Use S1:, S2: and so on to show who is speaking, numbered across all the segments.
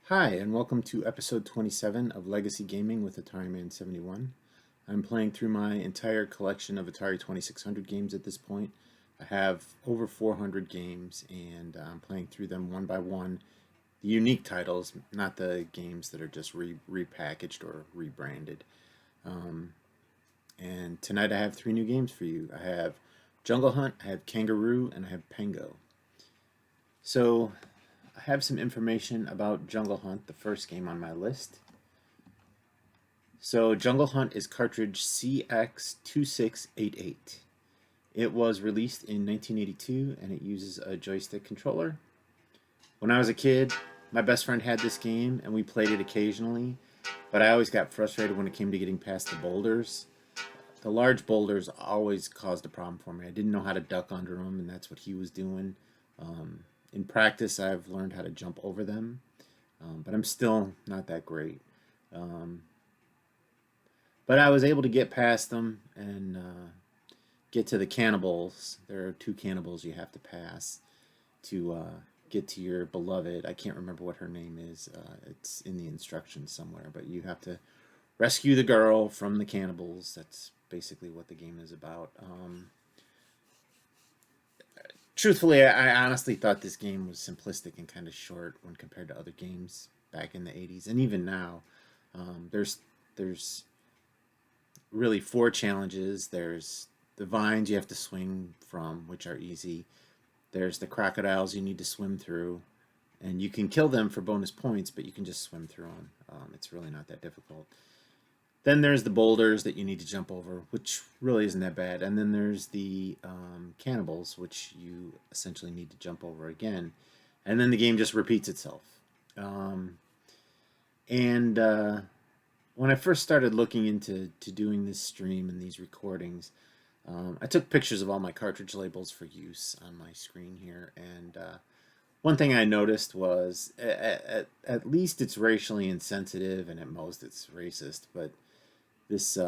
S1: Hi, and welcome to episode 27 of Legacy Gaming with Atari Man 71. I'm playing through my entire collection of Atari 2600 games at this point. I have over 400 games, and I'm playing through them one by one. The unique titles, not the games that are just repackaged or rebranded. Um, and tonight I have three new games for you. I have Jungle Hunt, I have Kangaroo, and I have Pengo. So I have some information about Jungle Hunt, the first game on my list. So Jungle Hunt is cartridge CX2688. It was released in 1982 and it uses a joystick controller. When I was a kid, my best friend had this game and we played it occasionally, but I always got frustrated when it came to getting past the boulders. The large boulders always caused a problem for me. I didn't know how to duck under them, and that's what he was doing. In practice, I've learned how to jump over them, but I'm still not that great. Um, but I was able to get past them and get to the cannibals. There are two cannibals you have to pass to get to your beloved. I can't remember what her name is. It's in the instructions somewhere, but you have to rescue the girl from the cannibals. That's basically what the game is about. Truthfully, I honestly thought this game was simplistic and kind of short when compared to other games back in the 80s, and even now. There's really four challenges. There's the vines you have to swing from, which are easy. There's the crocodiles you need to swim through, and you can kill them for bonus points, but you can just swim through them. It's really not that difficult. Then there's the boulders that you need to jump over, which really isn't that bad. And then there's the cannibals, which you essentially need to jump over again. And then the game just repeats itself. Um, and when I first started looking into doing this stream and these recordings, I took pictures of all my cartridge labels for use on my screen here. And one thing I noticed was at least it's racially insensitive, and at most it's racist. But this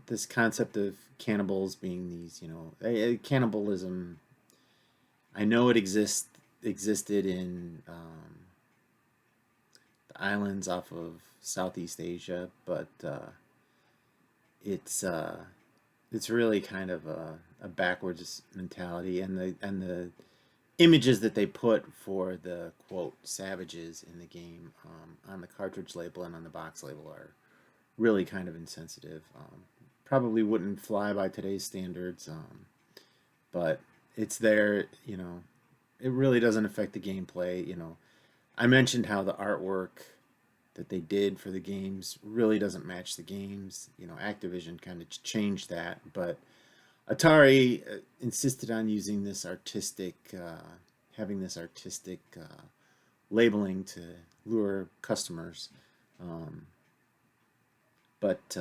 S1: this concept of cannibals being these cannibalism, I know it existed in the islands off of Southeast Asia, but it's uh, it's really kind of a backwards mentality, and the images that they put for the quote savages in the game on the cartridge label and on the box label are really kind of insensitive. Probably wouldn't fly by today's standards, but it's there. It really doesn't affect the gameplay. I mentioned how the artwork that they did for the games really doesn't match the games. Activision kind of changed that, but Atari insisted on using this having this artistic labeling to lure customers. Um, but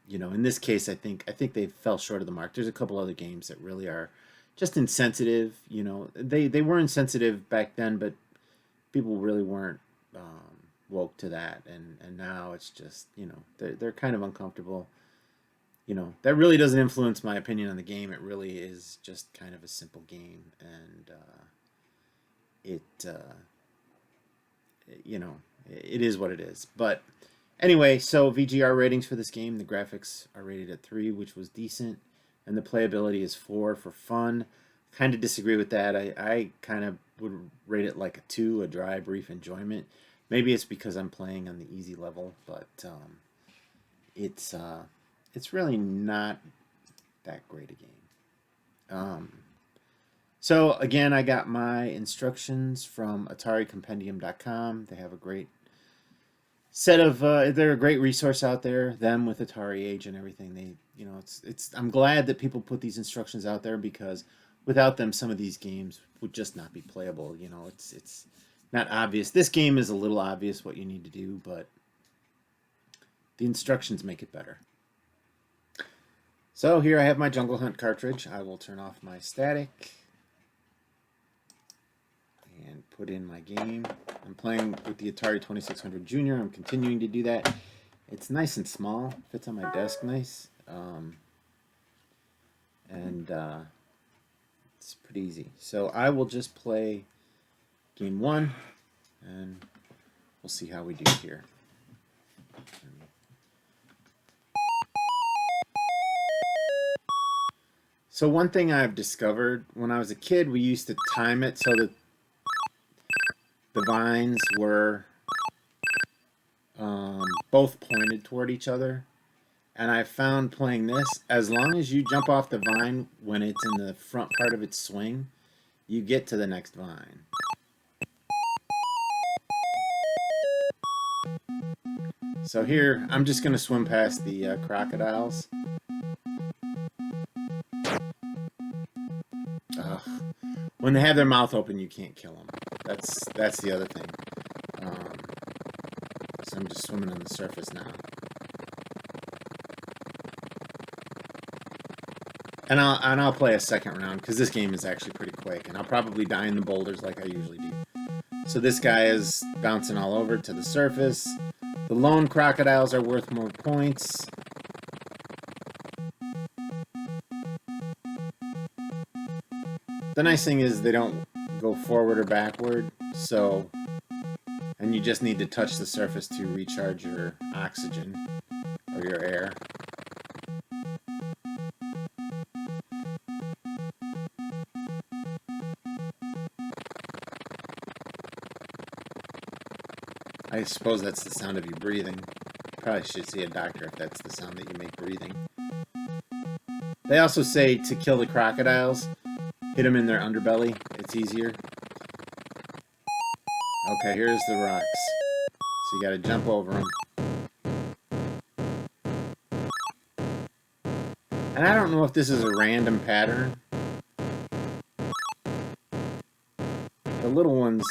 S1: in this case, I think they fell short of the mark. There's a couple other games that really are just insensitive. They were insensitive back then, but people really weren't woke to that, and now it's just they're kind of uncomfortable. That really doesn't influence my opinion on the game. It really is just kind of a simple game, and it you know it is what it is. But anyway, so VGR ratings for this game: the graphics are rated at 3, which was decent, and the playability is 4 for fun. Kind of disagree with that. I kind of would rate it like a 2, a dry, brief enjoyment. Maybe it's because I'm playing on the easy level, but it's it's really not that great a game. Um, so again, I got my instructions from AtariCompendium.com. They have a great set of they're a great resource out there. Them with Atari Age and everything. It's I'm glad that people put these instructions out there, because without them, some of these games would just not be playable. It's not obvious. This game is a little obvious what you need to do, but the instructions make it better. So here I have my Jungle Hunt cartridge. I will turn off my static and put in my game. I'm playing with the Atari 2600 Junior. I'm continuing to do that. It's nice and small, fits on my desk nice, and it's pretty easy. So I will just play game 1, and we'll We'll see how we do here. So one thing I've discovered, when I was a kid, we used to time it so that the vines were both pointed toward each other. And I found playing this, as long as you jump off the vine when it's in the front part of its swing, you get to the next vine. So here, I'm just going to swim past the crocodiles. Ugh. When they have their mouth open, you can't kill them. That's the other thing. So I'm just swimming on the surface now. And I'll play a second round because this game is actually pretty quick, and I'll probably die in the boulders like I usually do. So this guy is bouncing all over to the surface. The lone crocodiles are worth more points. The nice thing is they don't go forward or backward, so, and you just need to touch the surface to recharge your oxygen or your air. I suppose that's the sound of you breathing. Probably should see a doctor if that's the sound that you make breathing. They also say to kill the crocodiles, hit them in their underbelly. It's easier. Okay, here's the rocks. So you gotta jump over them. And I don't know if this is a random pattern. The little ones,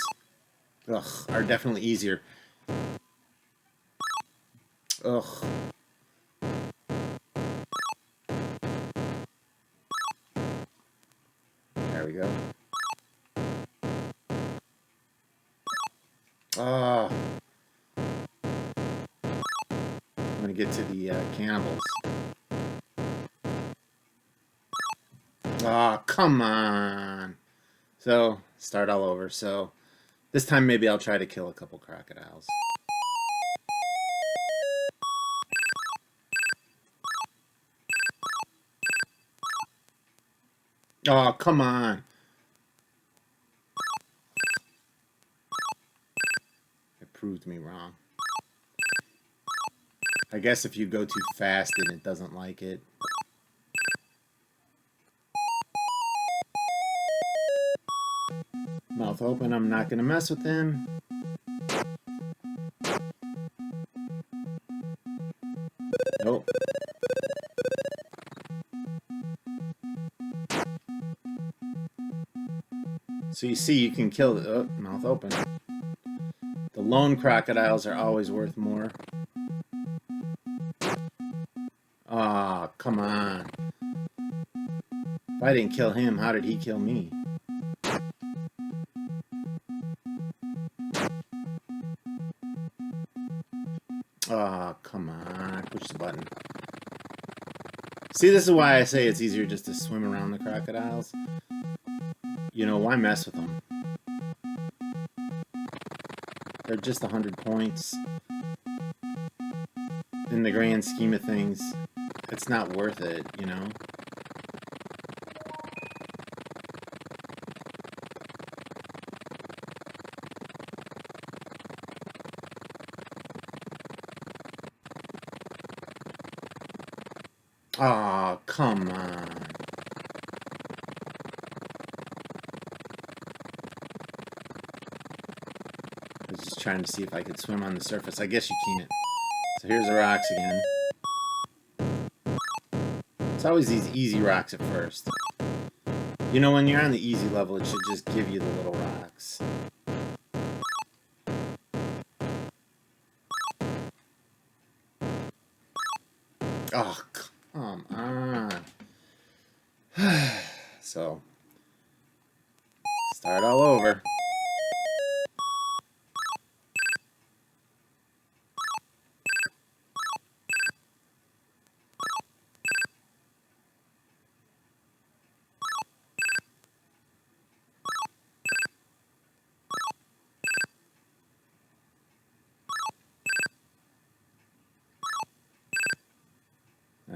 S1: are definitely easier. Ugh. There we go. Oh. I'm gonna get to the cannibals. Oh, come on. So, start all over. So, this time maybe I'll try to kill a couple crocodiles. Oh, come on. It proved me wrong. I guess if you go too fast and it doesn't like it. Mouth open, I'm not going to mess with him. Nope. So you see, you can kill the mouth open. The lone crocodiles are always worth more. Ah, oh, come on. If I didn't kill him, how did he kill me? Oh, come on. Push the button. See, this is why I say it's easier just to swim around the crocodiles. You know, why mess with them? They're just 100 points. In the grand scheme of things, it's not worth it, you know? Oh, come on. I was just trying to see if I could swim on the surface. I guess you can't. So here's the rocks again. It's always these easy rocks at first. You know, when you're on the easy level, it should just give you the little rocks. Oh, come on. So, start all over.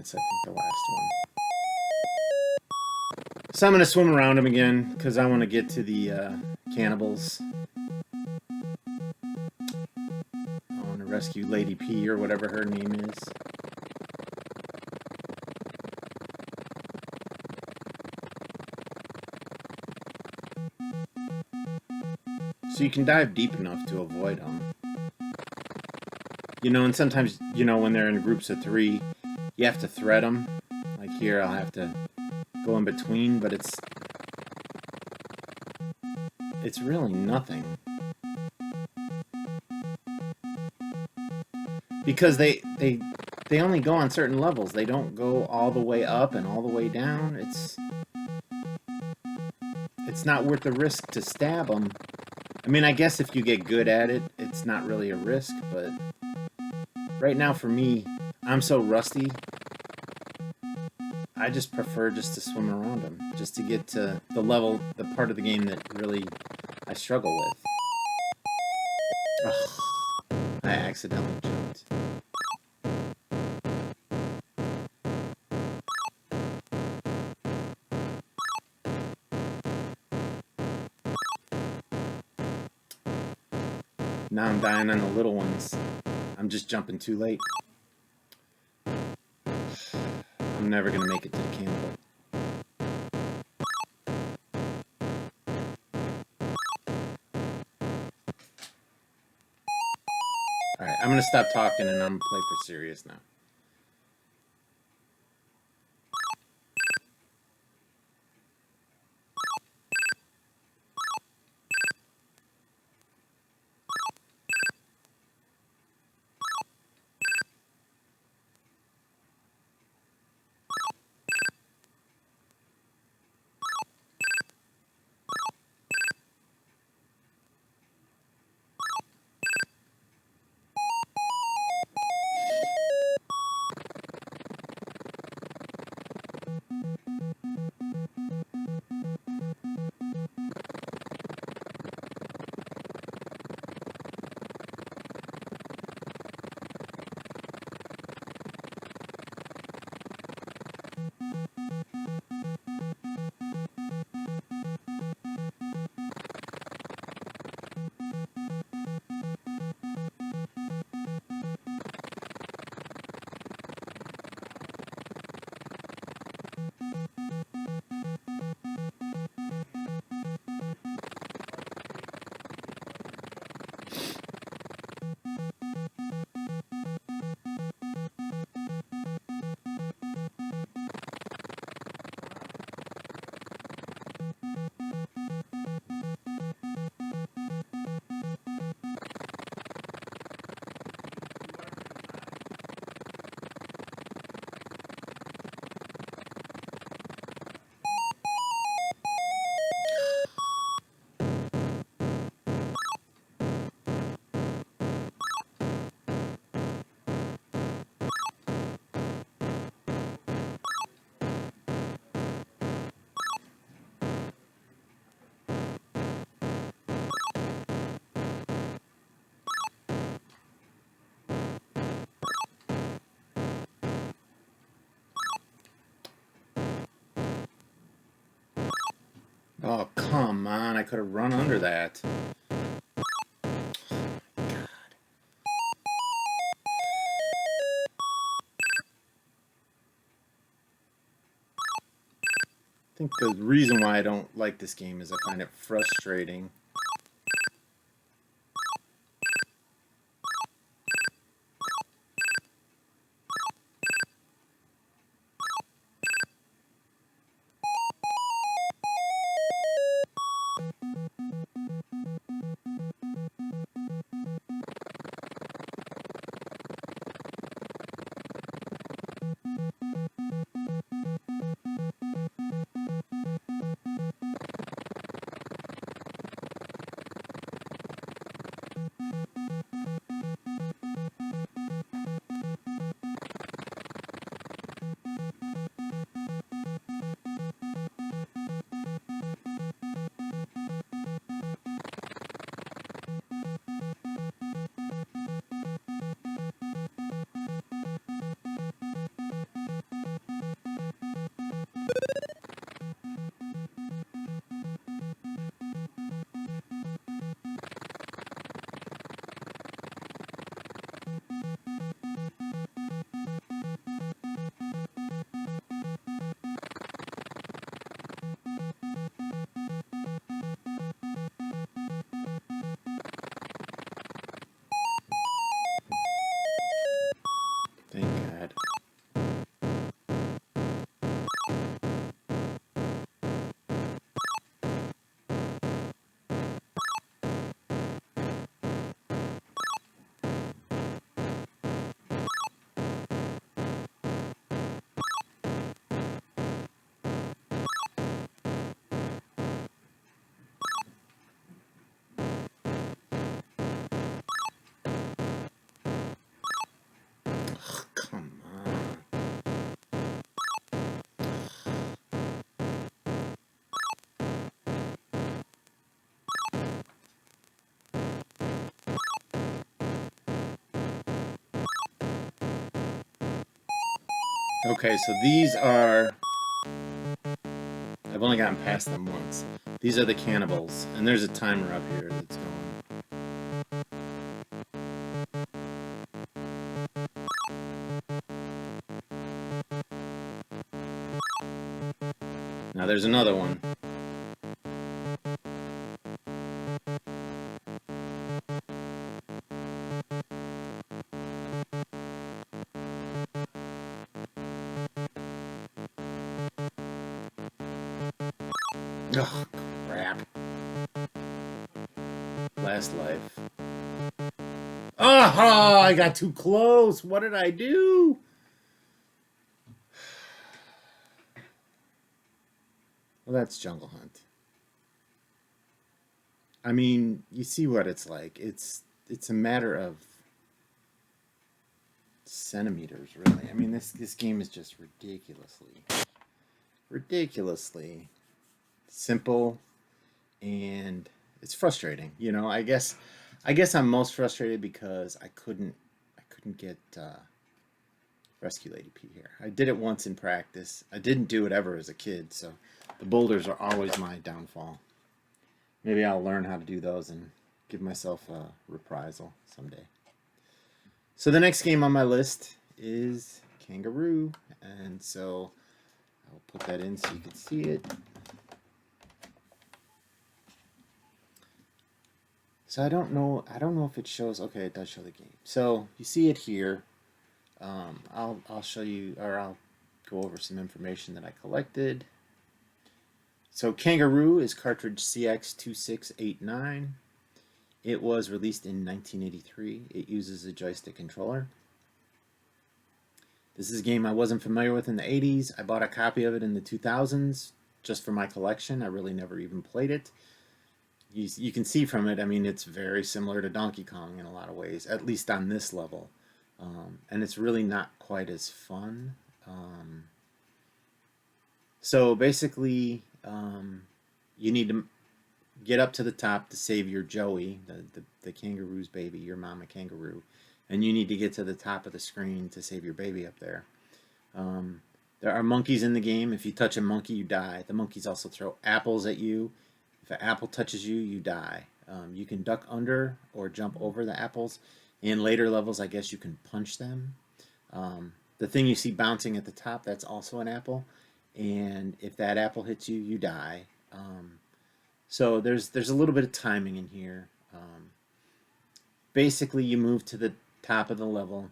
S1: That's, I think, the last one. So I'm going to swim around him again because I want to get to the cannibals. I want to rescue Lady P or whatever her name is. So you can dive deep enough to avoid them. You know, and sometimes, you know, when they're in groups of 3, you have to thread them. Like here, I'll have to go in between, but it's really nothing. Because they only go on certain levels. They don't go all the way up and all the way down. It's not worth the risk to stab them. I mean, I guess if you get good at it, it's not really a risk, but right now for me, I'm so rusty, I just prefer just to swim around them, just to get to the level, the part of the game that really I struggle with. Ugh, I accidentally jumped. Now I'm dying on the little ones. I'm just jumping too late. I'm never gonna make it to the cannibal. Alright, I'm gonna stop talking and I'm gonna play for serious now. Oh, come on. I could have run under that. I think the reason why I don't like this game is I find it frustrating. Okay, so these are... I've only gotten past them once. These are the cannibals, and there's a timer up here that's going. Now there's another one. Oh, crap. Last life. Oh, I got too close. What did I do? Well, that's Jungle Hunt. I mean, you see what it's like. It's a matter of centimeters, really. I mean, this game is just ridiculously simple, and it's frustrating. You know, I guess I'm most frustrated because I couldn't get Rescue Lady P here. I did it once in practice. I didn't do it ever as a kid, so the boulders are always my downfall. Maybe I'll learn how to do those and give myself a reprisal someday. So the next game on my list is Kangaroo, and so I'll put that in so you can see it. So I don't know if it shows. Okay, it does show the game. So you see it here. I'll show you, or I'll go over some information that I collected. So Kangaroo is cartridge CX2689. It was released in 1983. It uses a joystick controller. This is a game I wasn't familiar with in the 80s. I bought a copy of it in the 2000s just for my collection. I really never even played it. You can see from it, I mean, it's very similar to Donkey Kong in a lot of ways, at least on this level. And it's really not quite as fun. So basically, you need to get up to the top to save your Joey, the kangaroo's baby, your mama kangaroo. And you need to get to the top of the screen to save your baby up there. There are monkeys in the game. If you touch a monkey, you die. The monkeys also throw apples at you. If an apple touches you, you die. You can duck under or jump over the apples. In later levels, I guess you can punch them. The thing you see bouncing at the top, that's also an apple. And if that apple hits you, you die. So there's a little bit of timing in here. Basically, you move to the top of the level.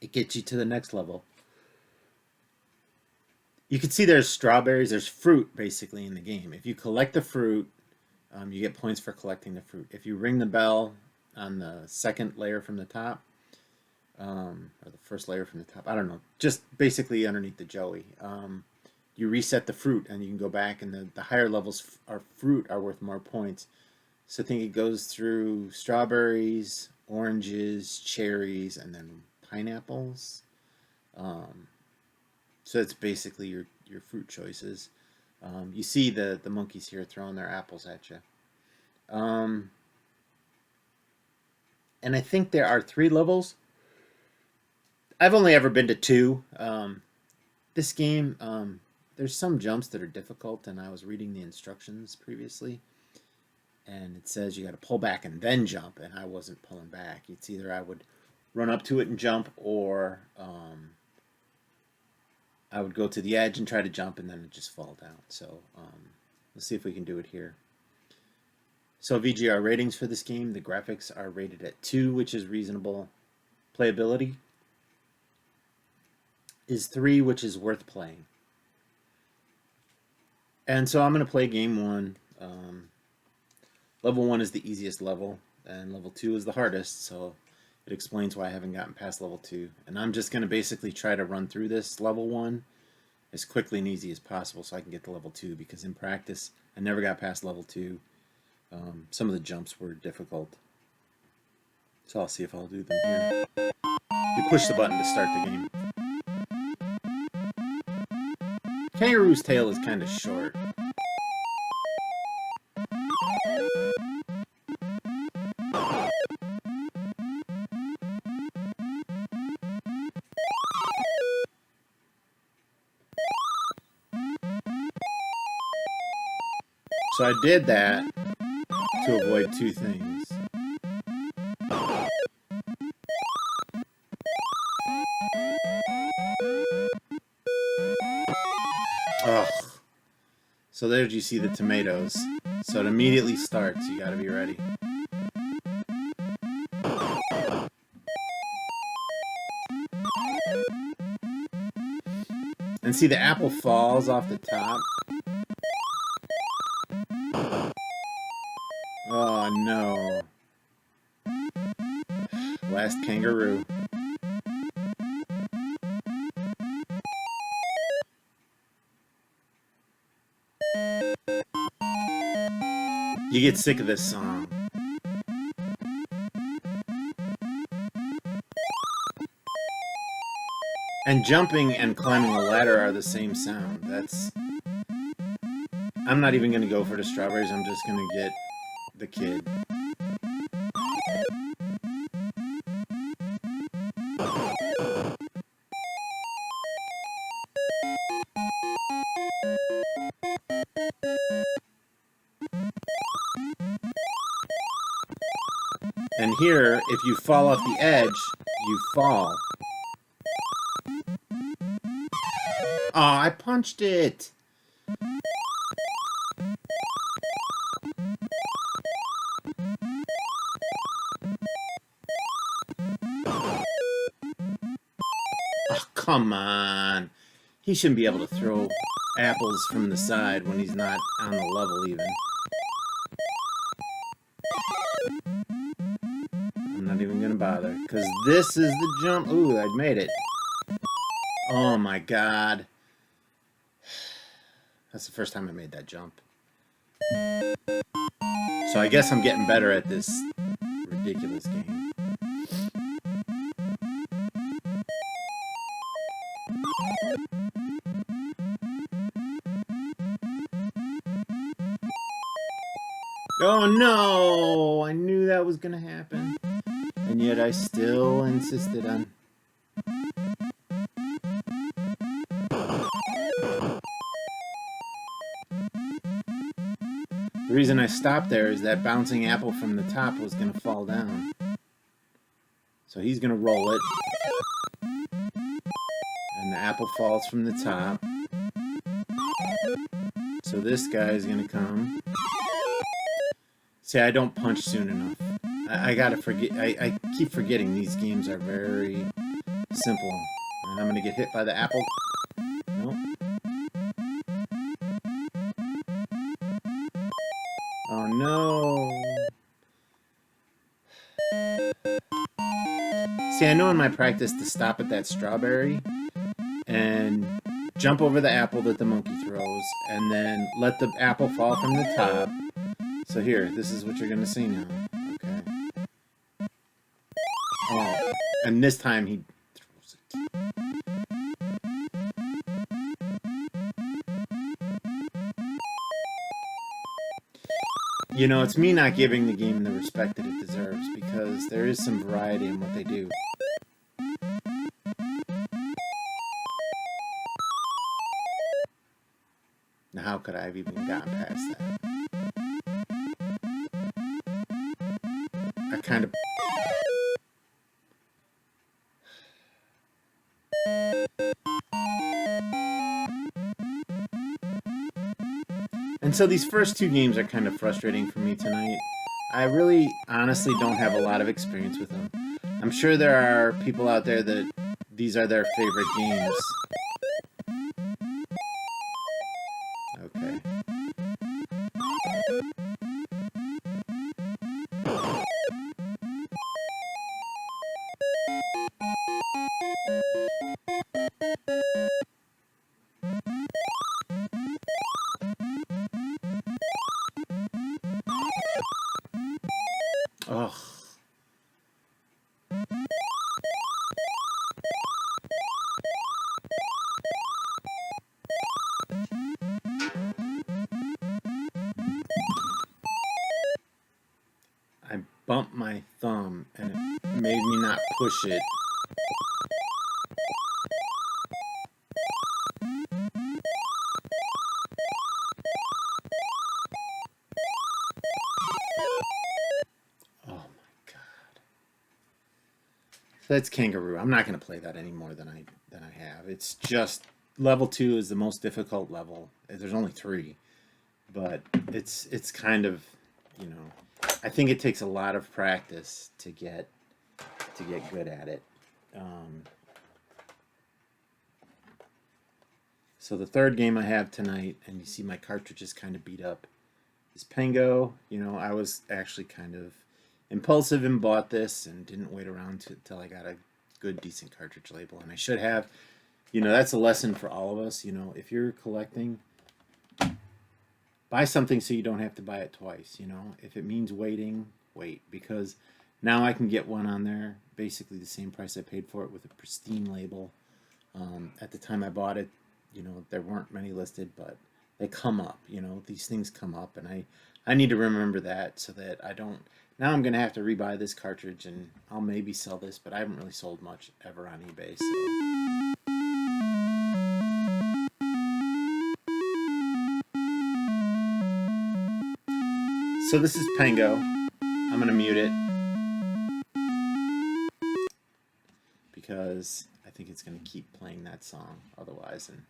S1: It gets you to the next level. You can see there's strawberries, there's fruit basically in the game. If you collect the fruit, you get points for collecting the fruit. If you ring the bell on the second layer from the top, or the first layer from the top, I don't know, just basically underneath the Joey, you reset the fruit and you can go back, and the higher levels are fruit are worth more points. So I think it goes through strawberries, oranges, cherries, and then pineapples. So it's basically your fruit choices. You see the monkeys here throwing their apples at you. And I think there are 3 levels. I've only ever been to 2. This game, there's some jumps that are difficult, and I was reading the instructions previously, and it says you got to pull back and then jump, and I wasn't pulling back. It's either I would run up to it and jump, or I would go to the edge and try to jump, and then it just fall down. So let's see if we can do it here. So VGR ratings for this game, the graphics are rated at 2, which is reasonable. Playability is 3, which is worth playing. And so I'm going to play game 1. Level 1 is the easiest level, and level 2 is the hardest, so it explains why I haven't gotten past level 2. And I'm just going to basically try to run through this level 1 as quickly and easy as possible so I can get to level 2, because in practice I never got past level 2. Some of the jumps were difficult. So I'll see if I'll do them here. You push the button to start the game. Kangaroo's tail is kind of short. So I did that to avoid two things. Ugh. So there you see the tomatoes. So it immediately starts. You gotta be ready. And see, the apple falls off the top. Oh no. Last kangaroo. You get sick of this song. And jumping and climbing a ladder are the same sound. I'm not even going to go for the strawberries. I'm just going to get the kid. And here, if you fall off the edge, you fall. Oh, I punched it. Oh, come on. He shouldn't be able to throw apples from the side when he's not on the level even. I'm not even gonna bother, because this is the jump. Ooh, I made it. Oh my god. That's the first time I made that jump. So I guess I'm getting better at this ridiculous game. Oh no! I knew that was gonna happen. And yet I still insisted on... The reason I stopped there is that bouncing apple from the top was gonna fall down. So he's gonna roll it. And the apple falls from the top. So this guy is gonna come. See, I don't punch soon enough. I gotta forget. I keep forgetting these games are very simple. And I'm gonna get hit by the apple. Nope. Oh no. See, I know in my practice to stop at that strawberry and jump over the apple that the monkey throws and then let the apple fall from the top. So here, this is what you're gonna see now. Okay. Oh, and this time he throws it. You know, it's me not giving the game the respect that it deserves because there is some variety in what they do. Now, how could I have even gotten past that? I kind of... And so these first two games are kind of frustrating for me tonight. I really, honestly don't have a lot of experience with them. I'm sure there are people out there that these are their favorite games. Okay. Ugh. I bumped my thumb and it made me not push it. So that's Kangaroo. I'm not going to play that any more than I have. It's just level 2 is the most difficult level. There's only 3, but it's kind of, you know, I think it takes a lot of practice to get good at it. So the third game I have tonight, and you see my cartridge is kind of beat up, is Pengo. You know, I was actually kind of impulsive and bought this and didn't wait around till I got a good, decent cartridge label, and I should have. You know, that's a lesson for all of us. You know, if you're collecting, buy something so you don't have to buy it twice. You know, if it means waiting, wait, because now I can get one on there basically the same price I paid for it with a pristine label. At the time I bought it, you know, there weren't many listed, but they come up. You know, these things come up, and I need to remember that so that I don't. Now I'm gonna have to rebuy this cartridge, and I'll maybe sell this, but I haven't really sold much ever on eBay. So this is Pengo. I'm gonna mute it because I think it's gonna keep playing that song otherwise, and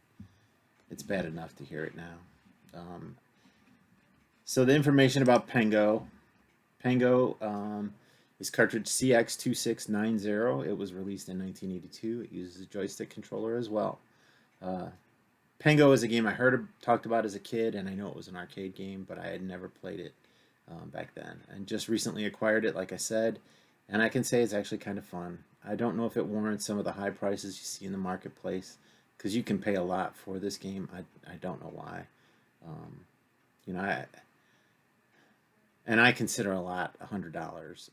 S1: it's bad enough to hear it now. So the information about Pengo. Pengo is cartridge CX2690. It was released in 1982. It uses a joystick controller as well. Pengo is a game I talked about as a kid, and I know it was an arcade game, but I had never played it back then. And just recently acquired it, like I said, and I can say it's actually kind of fun. I don't know if it warrants some of the high prices you see in the marketplace, because you can pay a lot for this game. I don't know why. You know, I consider a lot $100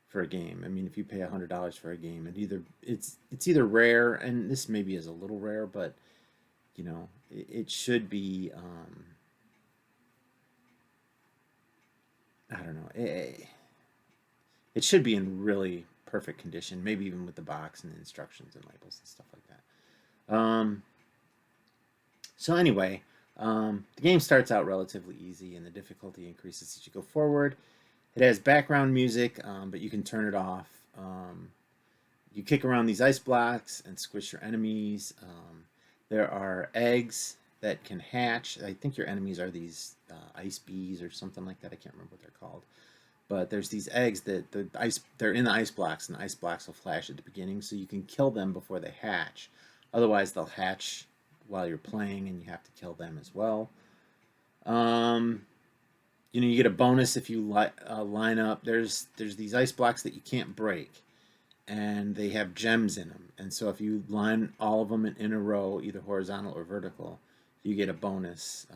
S1: for a game. I mean, if you pay $100 for a game, it's either rare, and this maybe is a little rare, but you know, it should be. I don't know. It should be in really perfect condition, maybe even with the box and the instructions and labels and stuff like that. So anyway, the game starts out relatively easy, and the difficulty increases as you go forward. It has background music, but you can turn it off. You kick around these ice blocks and squish your enemies. There are eggs that can hatch. I think your enemies are these ice bees or something like that. I can't remember what they're called. But there's these eggs that they're in the ice blocks, and the ice blocks will flash at the beginning, so you can kill them before they hatch. Otherwise, they'll hatch while you're playing, and you have to kill them as well. You know, you get a bonus if you line up. There's these ice blocks that you can't break, and they have gems in them. And so if you line all of them in a row, either horizontal or vertical, you get a bonus.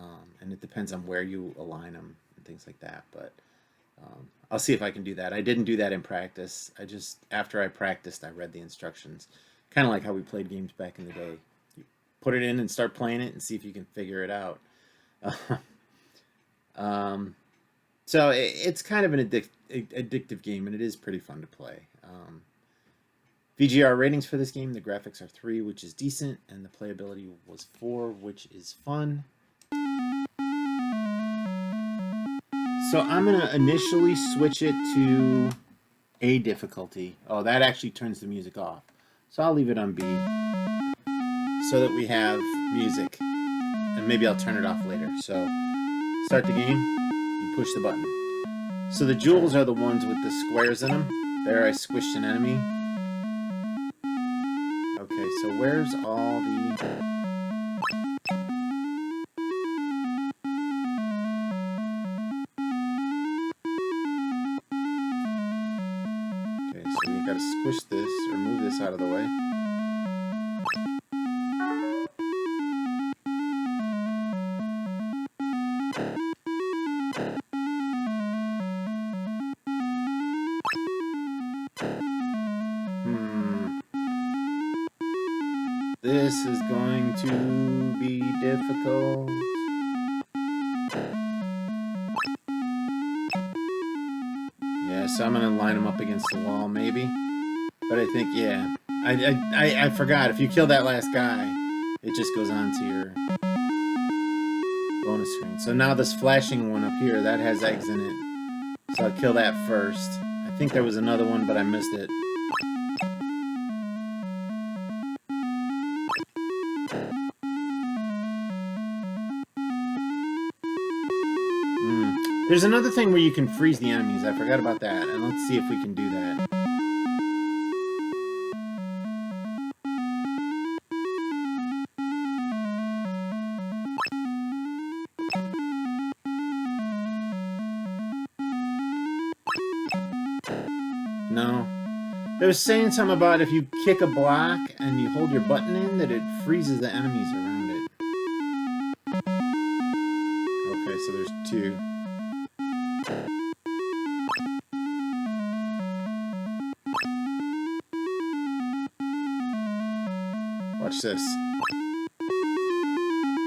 S1: And it depends on where you align them and things like that. But I'll see if I can do that. I didn't do that in practice. After I practiced, I read the instructions. Kind of like how we played games back in the day. You put it in and start playing it and see if you can figure it out. So it's kind of an addictive game, and it is pretty fun to play. VGR ratings for this game, the graphics are 3, which is decent, and the playability was 4, which is fun. So I'm going to initially switch it to A difficulty. Oh, that actually turns the music off. So I'll leave it on B so that we have music, and maybe I'll turn it off later. So start the game, you push the button. So the jewels are the ones with the squares in them. There I squished an enemy. Okay, so where's all the... Okay, so you gotta squish this, or move this out of the way. This is going to be difficult. Yeah, so I'm going to line them up against the wall, maybe. But I think, yeah. I forgot. If you kill that last guy, it just goes on to your bonus screen. So now this flashing one up here, that has eggs in it. So I'll kill that first. I think there was another one, but I missed it. There's another thing where you can freeze the enemies. I forgot about that. And let's see if we can do that. No. They were saying something about if you kick a block and you hold your button in, that it freezes the enemies around it. Okay, so there's two. Watch this.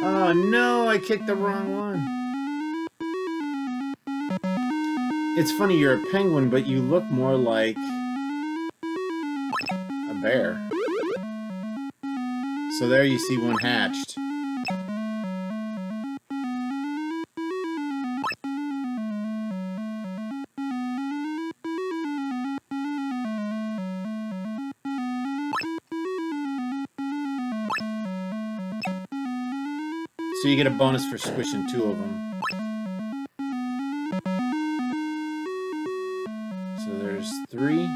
S1: Oh no, I kicked the wrong one. It's funny, you're a penguin, but you look more like a bear. So there you see one hatched. So you get a bonus for squishing two of them. So there's three.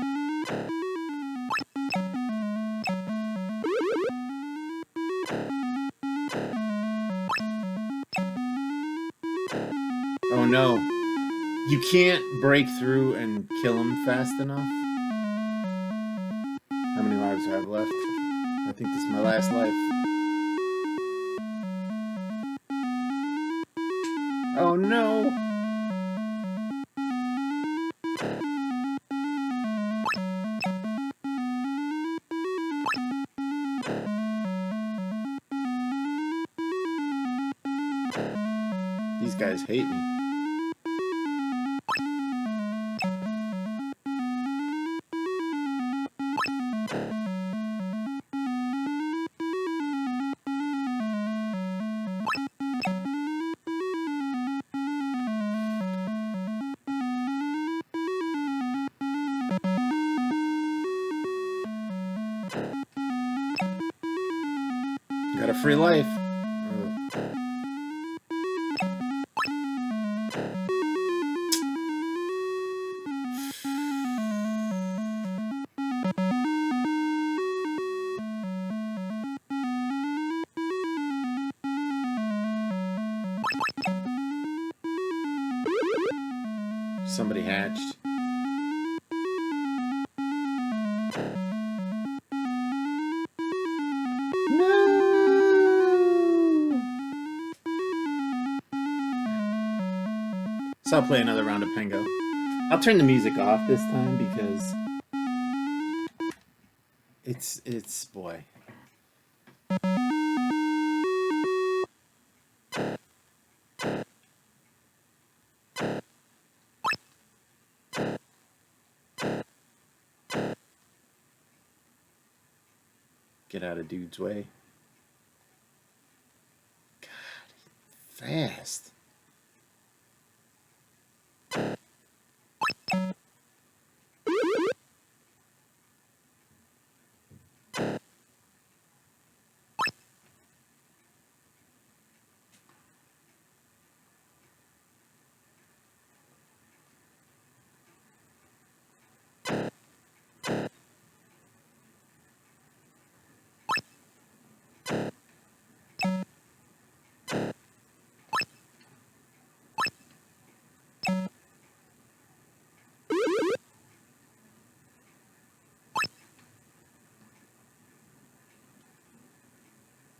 S1: Oh no. You can't break through and kill him fast enough. How many lives do I have left? I think this is my last life. Oh no! These guys hate me. Got a free life. Somebody hatched. So I'll play another round of Pengo. I'll turn the music off this time because it's boy. Get out of dude's way. God, fast.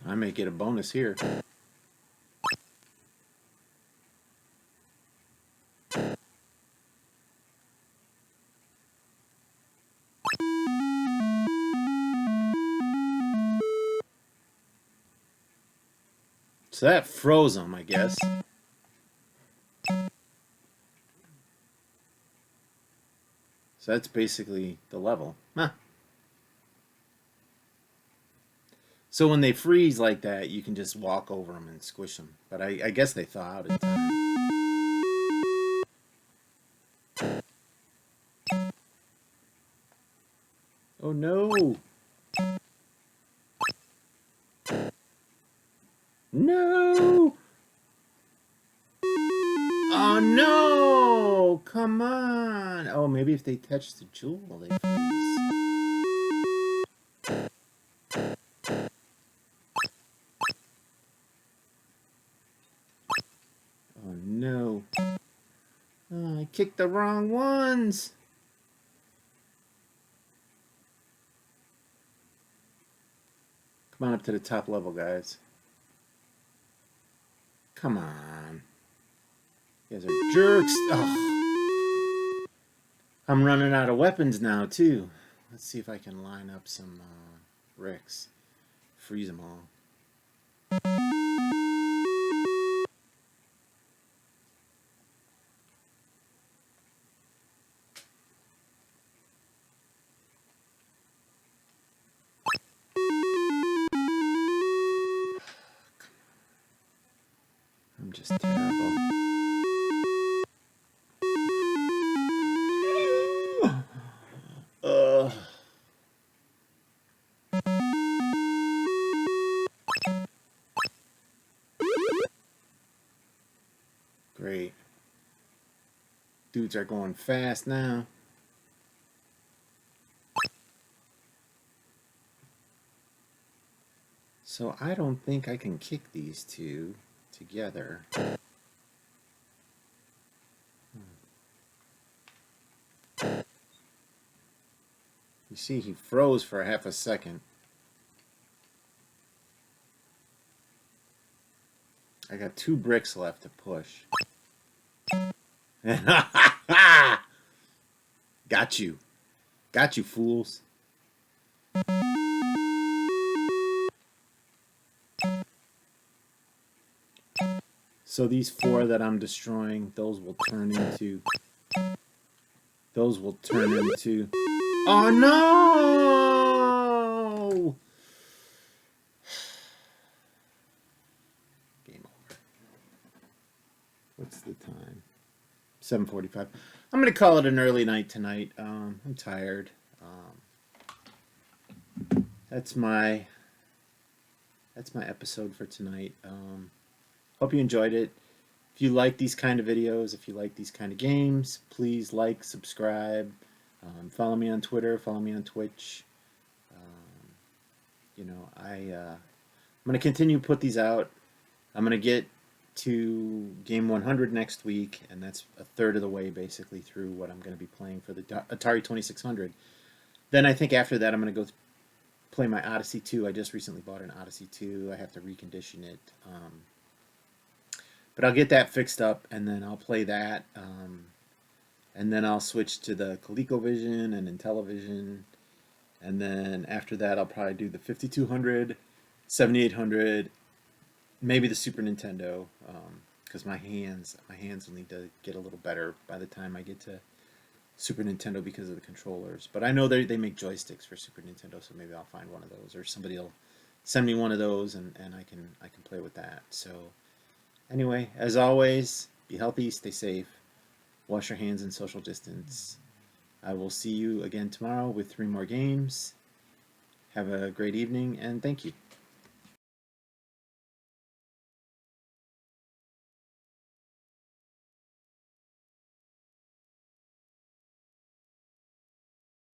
S1: I may get a bonus here. So that froze them, I guess. So that's basically the level. Huh. So when they freeze like that, you can just walk over them and squish them. But I guess they thaw out in time. Oh no! No! Oh no! Come on! Oh, maybe if they touch the jewel, they freeze. Oh no! Oh, I kicked the wrong ones! Come on up to the top level, guys. Come on. You guys are jerks. Oh. I'm running out of weapons now, too. Let's see if I can line up some bricks. Freeze them all. I'm just terrible. Great. Dudes are going fast now. So I don't think I can kick these two together. You see, he froze for half a second. I got 2 bricks left to push. Got you. Got you, fools. So these 4 that I'm destroying, those will turn into... Oh, no! Game over. What's the time? 7:45. I'm going to call it an early night tonight. I'm tired. That's my episode for tonight. Hope you enjoyed it. If you like these kind of videos, if you like these kind of games, please like, subscribe, follow me on Twitter, follow me on Twitch. I'm going to continue to put these out. I'm going to get to game 100 next week, and that's a third of the way basically through what I'm going to be playing for the Atari 2600. Then I think after that I'm going to go play my Odyssey 2. I just recently bought an Odyssey 2. I have to recondition it. But I'll get that fixed up, and then I'll play that. And then I'll switch to the ColecoVision and Intellivision. And then after that, I'll probably do the 5200, 7800, maybe the Super Nintendo, because my hands will need to get a little better by the time I get to Super Nintendo because of the controllers. But I know they make joysticks for Super Nintendo, so maybe I'll find one of those, or somebody will send me one of those, and I can play with that. So anyway, as always, be healthy, stay safe, wash your hands and social distance. I will see you again tomorrow with 3 more games. Have a great evening, and thank you.